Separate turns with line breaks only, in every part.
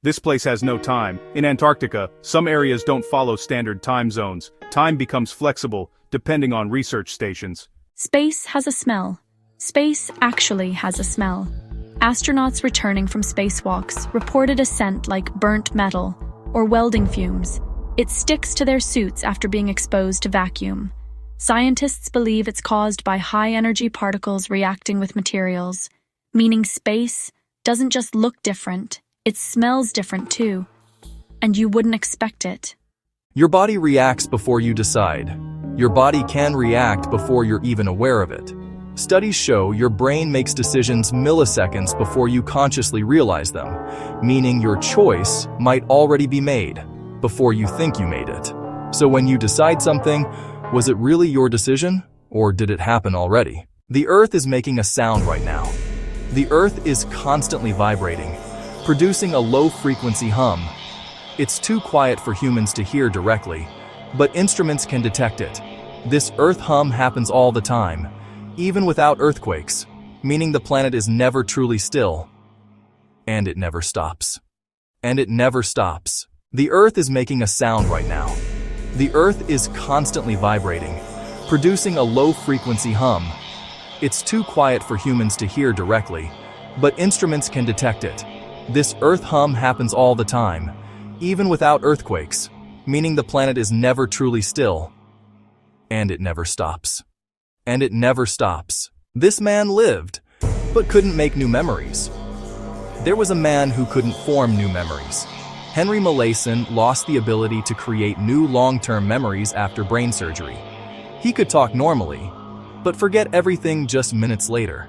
This place has no time. In Antarctica, some areas don't follow standard time zones. Time becomes flexible, depending on research stations.
Space has a smell. Space actually has a smell. Astronauts returning from spacewalks reported a scent like burnt metal or welding fumes. It sticks to their suits after being exposed to vacuum. Scientists believe it's caused by high-energy particles reacting with materials, meaning space doesn't just look different, it smells different too. And you wouldn't expect it.
Your body reacts before you decide. Your body can react before you're even aware of it. Studies show your brain makes decisions milliseconds before you consciously realize them, meaning your choice might already be made before you think you made it. So when you decide something, was it really your decision, or did it happen already? The Earth is making a sound right now. The Earth is constantly vibrating, producing a low-frequency hum. It's too quiet for humans to hear directly, but instruments can detect it. This Earth hum happens all the time, even without earthquakes, meaning the planet is never truly still. And it never stops. And it never stops. The Earth is making a sound right now. The Earth is constantly vibrating, producing a low-frequency hum. It's too quiet for humans to hear directly, but instruments can detect it. This Earth hum happens all the time, even without earthquakes, meaning the planet is never truly still. And it never stops. And it never stops. This man lived, but couldn't make new memories. There was a man who couldn't form new memories. Henry Molaison lost the ability to create new long-term memories after brain surgery. He could talk normally, but forget everything just minutes later.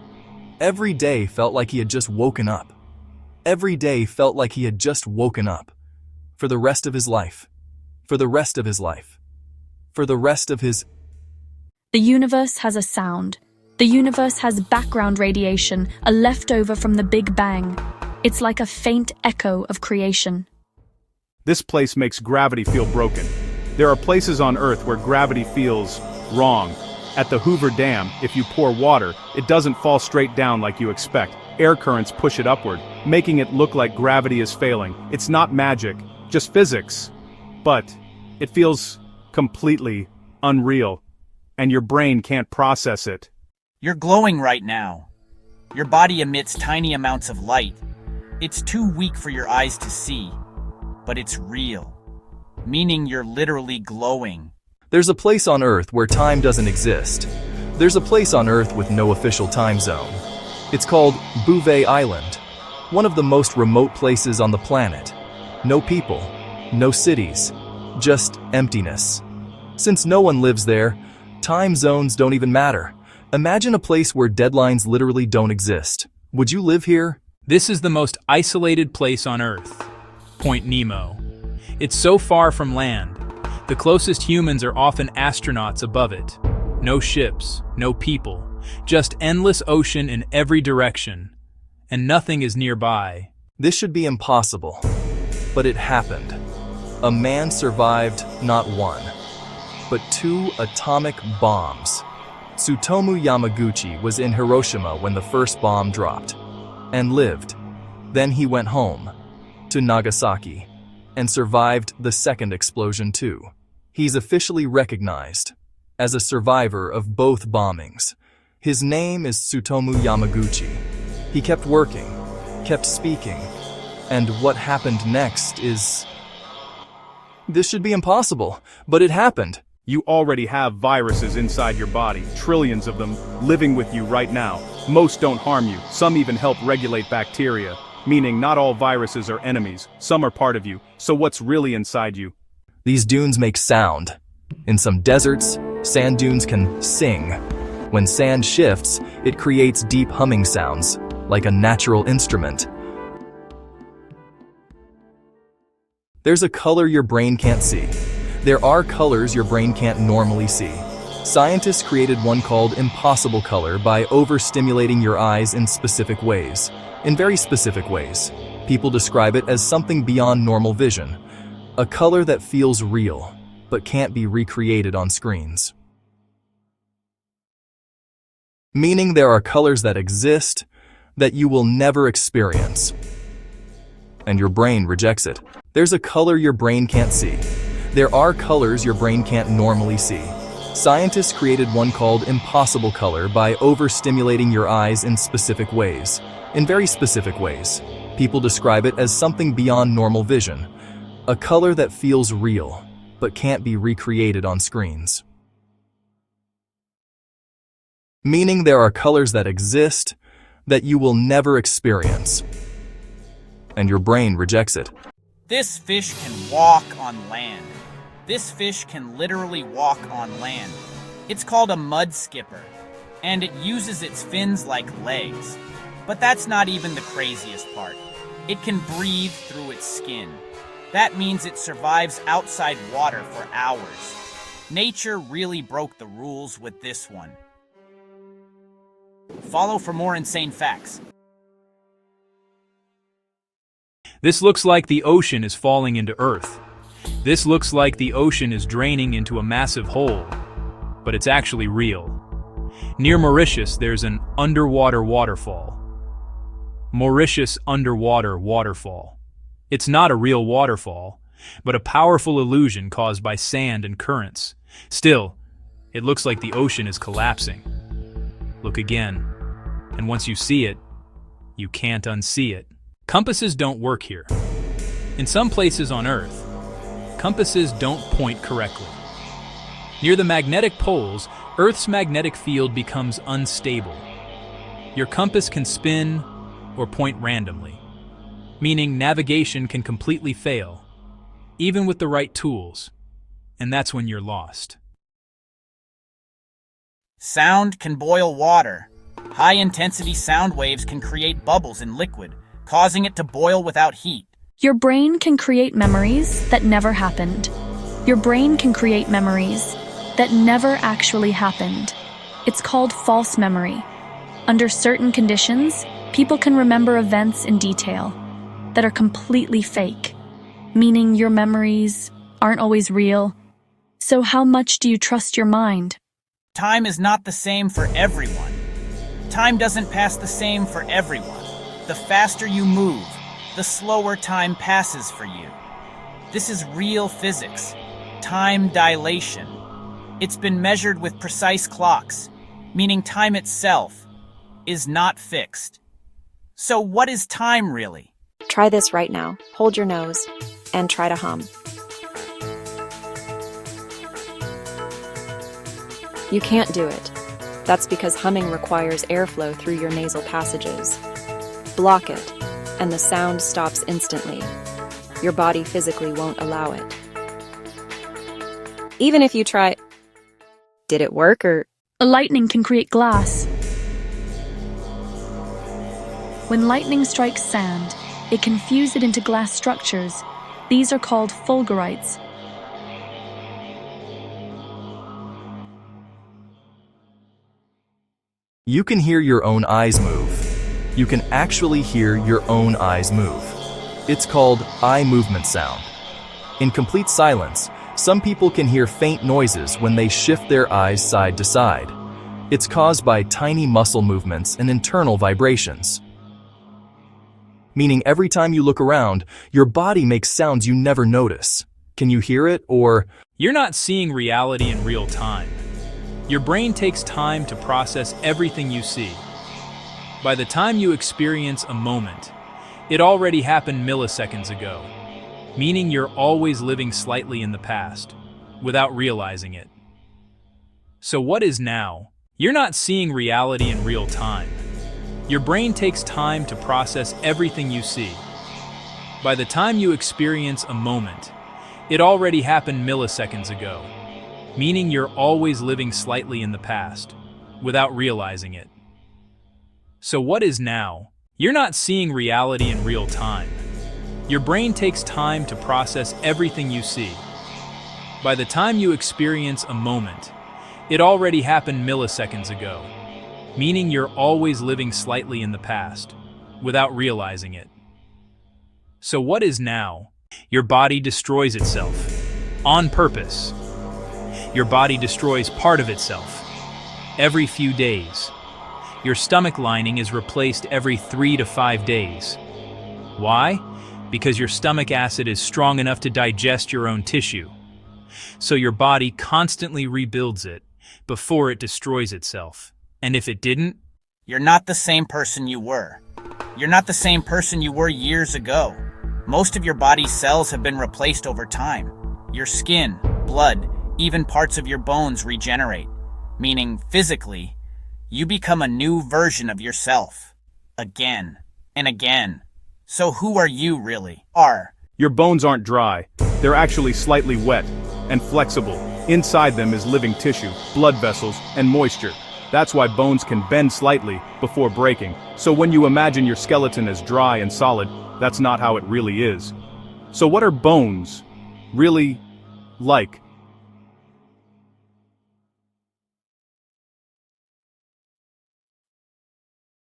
Every day felt like he had just woken up. Every day felt like he had just woken up. For the rest of his life. For the rest of his life. For the rest of his...
The universe has a sound. The universe has background radiation, a leftover from the Big Bang. It's like a faint echo of creation.
This place makes gravity feel broken. There are places on Earth where gravity feels wrong. At the Hoover Dam, if you pour water, it doesn't fall straight down like you expect. Air currents push it upward, making it look like gravity is failing. It's not magic, just physics. But it feels completely unreal, and your brain can't process it.
You're glowing right now. Your body emits tiny amounts of light. It's too weak for your eyes to see, but it's real, meaning you're literally glowing.
There's a place on Earth where time doesn't exist. There's a place on Earth with no official time zone. It's called Bouvet Island, one of the most remote places on the planet. No people, no cities, just emptiness. Since no one lives there, time zones don't even matter. Imagine a place where deadlines literally don't exist. Would you live here?
This is the most isolated place on Earth, Point Nemo. It's so far from land. The closest humans are often astronauts above it. No ships, no people, just endless ocean in every direction. And nothing is nearby.
This should be impossible, but it happened. A man survived not one, but 2 atomic bombs. Tsutomu Yamaguchi was in Hiroshima when the first bomb dropped, and lived. Then he went home, to Nagasaki, and survived the second explosion too. He's officially recognized as a survivor of both bombings. His name is Tsutomu Yamaguchi. He kept working, kept speaking, and what happened next is... This should be impossible, but it happened.
You already have viruses inside your body, trillions of them, living with you right now. Most don't harm you, some even help regulate bacteria. Meaning not all viruses are enemies, some are part of you. So what's really inside you?
These dunes make sound. In some deserts, sand dunes can sing. When sand shifts, it creates deep humming sounds, like a natural instrument. There's a color your brain can't see. There are colors your brain can't normally see. Scientists created one called impossible color by overstimulating your eyes in specific ways. In very specific ways. People describe it as something beyond normal vision. A color that feels real, but can't be recreated on screens. Meaning there are colors that exist that you will never experience. and your brain rejects it. There's a color your brain can't see. There are colors your brain can't normally see. Scientists created one called impossible color by overstimulating your eyes in specific ways. In very specific ways. People describe it as something beyond normal vision. A color that feels real, but can't be recreated on screens. Meaning there are colors that exist that you will never experience. And your brain rejects it.
This fish can walk on land. This fish can literally walk on land. It's called a mud skipper, and it uses its fins like legs. But that's not even the craziest part. It can breathe through its skin. That means it survives outside water for hours. Nature really broke the rules with this one. Follow for more insane facts.
This looks like the ocean is falling into Earth. This looks like the ocean is draining into a massive hole, but it's actually real. Near Mauritius, there's an underwater waterfall. Mauritius underwater waterfall. It's not a real waterfall, but a powerful illusion caused by sand and currents. Still, it looks like the ocean is collapsing. Look again, and once you see it, you can't unsee it. Compasses don't work here. In some places on Earth, compasses don't point correctly. Near the magnetic poles, Earth's magnetic field becomes unstable. Your compass can spin or point randomly, meaning navigation can completely fail, even with the right tools, and that's when you're lost.
Sound can boil water. High-intensity sound waves can create bubbles in liquid, causing it to boil without heat.
Your brain can create memories that never happened. Your brain can create memories that never actually happened. It's called false memory. Under certain conditions, people can remember events in detail that are completely fake, meaning your memories aren't always real. So how much do you trust your mind?
Time is not the same for everyone. Time doesn't pass the same for everyone. The faster you move, the slower time passes for you. This is real physics, time dilation. It's been measured with precise clocks, meaning time itself is not fixed. So what is time really?
Try this right now. Hold your nose and try to hum. You can't do it. That's because humming requires airflow through your nasal passages. Block it, and the sound stops instantly. Your body physically won't allow it. Even if you try... Did it work or...
Lightning can create glass. When lightning strikes sand, it can fuse it into glass structures. These are called fulgurites.
You can hear your own eyes move. You can actually hear your own eyes move. It's called eye movement sound. In complete silence, some people can hear faint noises when they shift their eyes side to side. It's caused by tiny muscle movements and internal vibrations. Meaning every time you look around, your body makes sounds you never notice. Can you hear it, or...
You're not seeing reality in real time. Your brain takes time to process everything you see. By the time you experience a moment, it already happened milliseconds ago, meaning you're always living slightly in the past, without realizing it. So what is now? You're not seeing reality in real time. Your brain takes time to process everything you see. By the time you experience a moment, it already happened milliseconds ago, meaning you're always living slightly in the past, without realizing it. So what is now? You're not seeing reality in real time. Your brain takes time to process everything you see. By the time you experience a moment, it already happened milliseconds ago, meaning you're always living slightly in the past, without realizing it. So what is now? Your body destroys itself, on purpose. Your body destroys part of itself, every few days. Your stomach lining is replaced every 3 to 5 days. Why? because your stomach acid is strong enough to digest your own tissue. So your body constantly rebuilds it before it destroys itself. And if it didn't,
You're not the same person you were. You're not the same person you were years ago. Most of your body's cells have been replaced over time. Your skin, blood, even parts of your bones regenerate, meaning physically, you become a new version of yourself. Again and again. So who are you really?
Your bones aren't dry. They're actually slightly wet and flexible. Inside them is living tissue, blood vessels, and moisture. That's why bones can bend slightly before breaking. So when you imagine your skeleton as dry and solid, that's not how it really is. So what are bones really like?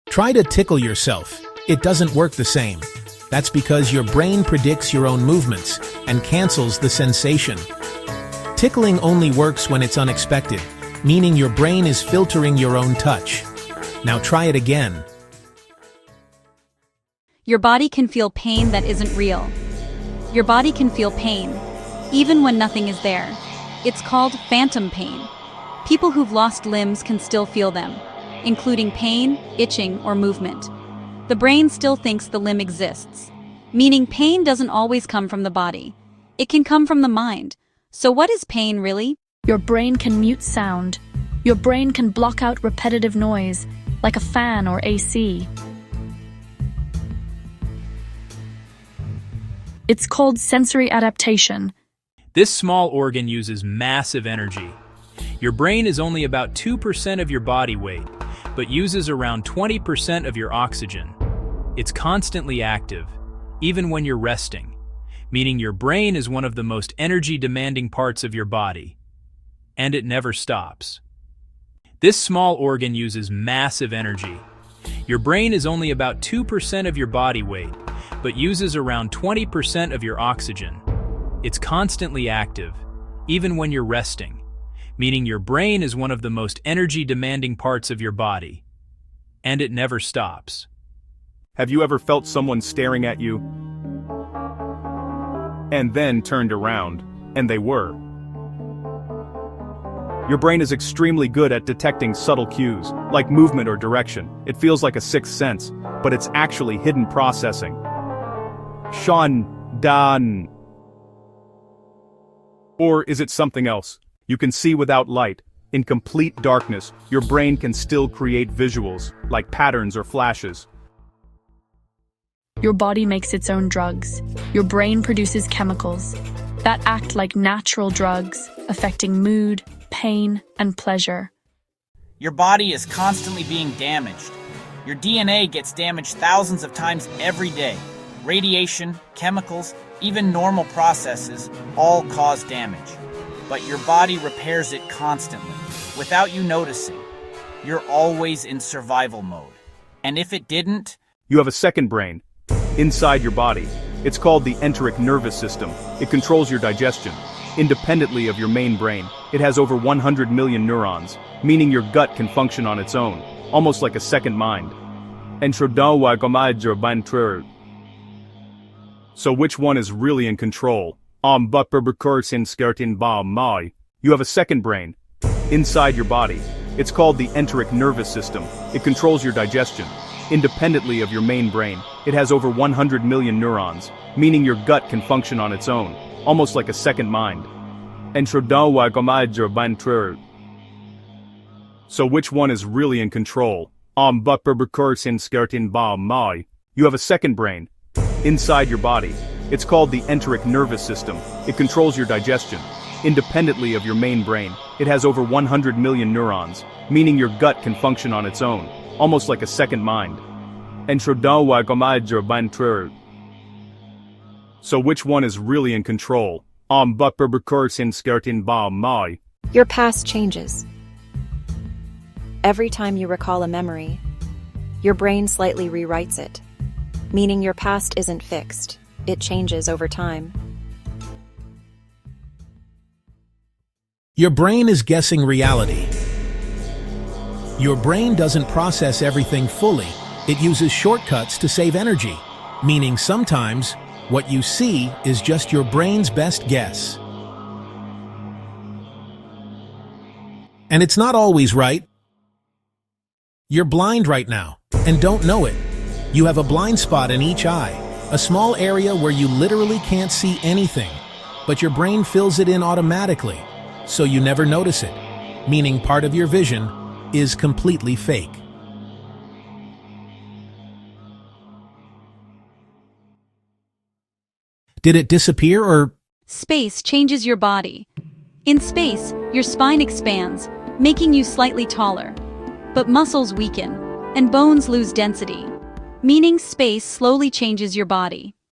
Try to tickle yourself. It doesn't work the same. That's because your brain predicts your own movements and cancels the sensation. Tickling only works when it's unexpected, meaning your brain is filtering your own touch. Now try it again.
Your body can feel pain that isn't real. Your body can feel pain, even when nothing is there. It's called phantom pain. People who've lost limbs can still feel them, including pain, itching, or movement. The brain still thinks the limb exists, meaning pain doesn't always come from the body. It can come from the mind. So what is pain really?
Your brain can mute sound. Your brain can block out repetitive noise, like a fan or AC. It's called sensory adaptation.
this small organ uses massive energy. Your brain is only about 2% of your body weight, but uses around 20% of your oxygen. It's constantly active, even when you're resting, meaning your brain is one of the most energy-demanding parts of your body. And it never stops. This small organ uses massive energy. Your brain is only about 2% of your body weight, but uses around 20% of your oxygen. It's constantly active, even when you're resting, meaning your brain is one of the most energy-demanding parts of your body. And it never stops.
Have you ever felt someone staring at you, and then turned around, and they were? Your brain is extremely good at detecting subtle cues, like movement or direction. It feels like a sixth sense, but it's actually hidden processing. Dan. Or is it something else? You can see without light. In complete darkness, your brain can still create visuals, like patterns or flashes.
Your body makes its own drugs. Your brain produces chemicals that act like natural drugs, affecting mood, pain, and pleasure.
Your body is constantly being damaged. Your DNA gets damaged thousands of times every day. Radiation, chemicals, even normal processes all cause damage. But your body repairs it constantly, without you noticing. You're always in survival mode. And if it didn't,
You have a second brain, inside your body. It's called the enteric nervous system. It controls your digestion, independently of your main brain. It has over 100 million neurons, meaning your gut can function on its own, almost like a second mind. So which one is really in control? You have a second brain, inside your body. It's called the enteric nervous system. It controls your digestion, independently of your main brain. It has over 100 million neurons, meaning your gut can function on its own, almost like a second mind. So which one is really in control? You have a second brain, inside your body. It's called the enteric nervous system. It controls your digestion, independently of your main brain. It has over 100 million neurons, meaning your gut can function on its own, almost like a second mind. So which one is really in control?
Your past changes. Every time you recall a memory, your brain slightly rewrites it, meaning your past isn't fixed. It changes over time.
Your brain is guessing reality. Your brain doesn't process everything fully. It uses shortcuts to save energy, meaning sometimes What you see is just your brain's best guess. And it's not always right. You're blind right now, and don't know it. You have a blind spot in each eye, a small area where you literally can't see anything, but your brain fills it in automatically, so you never notice it, meaning part of your vision is completely fake. Did it disappear or...
Space changes your body. In space, your spine expands, making you slightly taller. But muscles weaken, and bones lose density, meaning space slowly changes your body.